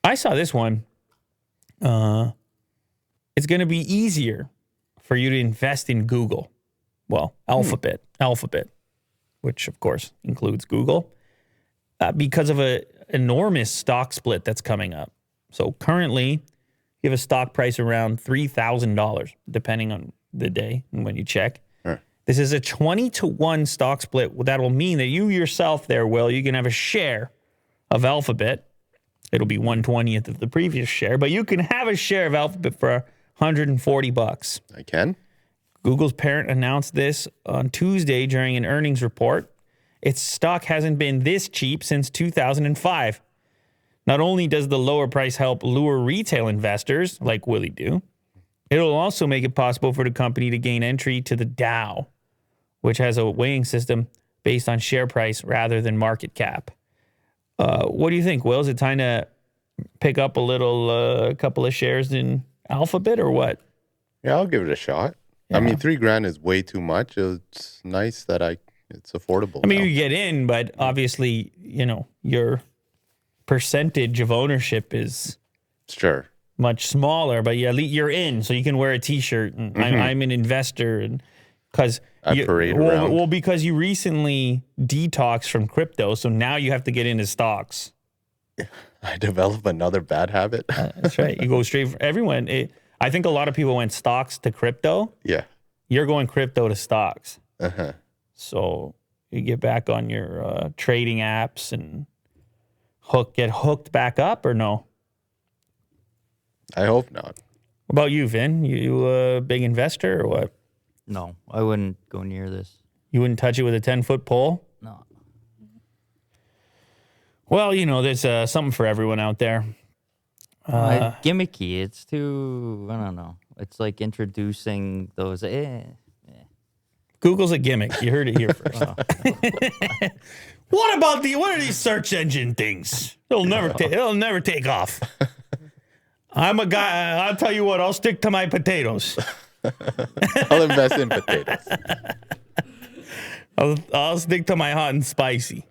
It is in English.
I saw this one. It's going to be easier for you to invest in Google. Well, Alphabet, which of course includes Google, because of an enormous stock split that's coming up. So currently, you have a stock price around $3,000, depending on the day and when you check. Sure. This is a 20-to-1 stock split. That will mean that you yourself there, Will, you can have a share of Alphabet. It'll be 1/20th of the previous share, but you can have a share of Alphabet for $140. I can. Google's parent announced this on Tuesday during an earnings report. Its stock hasn't been this cheap since 2005. Not only does the lower price help lure retail investors like Willie do, it'll also make it possible for the company to gain entry to the Dow, which has a weighing system based on share price rather than market cap. What do you think, Will? Is it time to pick up a couple of shares in Alphabet or what? Yeah, I'll give it a shot. Yeah. I mean, $3,000 is way too much. It's nice that it's affordable. I mean, now. you get in, but obviously, your percentage of ownership is Sure. much smaller, but you're in, so you can wear a T-shirt. And I'm an investor, and because parade around. Well, because you recently detoxed from crypto, so now you have to get into stocks. I develop another bad habit. That's right. You go straight for everyone. I think a lot of people went stocks to crypto. Yeah. You're going crypto to stocks. Uh-huh. So you get back on your trading apps and get hooked back up, or no? I hope not. What about you, Vin? You a big investor or what? No, I wouldn't go near this. You wouldn't touch it with a 10-foot pole? No. Well, there's something for everyone out there. Gimmicky. It's too, I don't know. It's like introducing those. Google's a gimmick. You heard it here first. What are these search engine things? It'll never take off. I'm a guy. I'll tell you what. I'll stick to my potatoes. I'll invest in potatoes. I'll stick to my hot and spicy.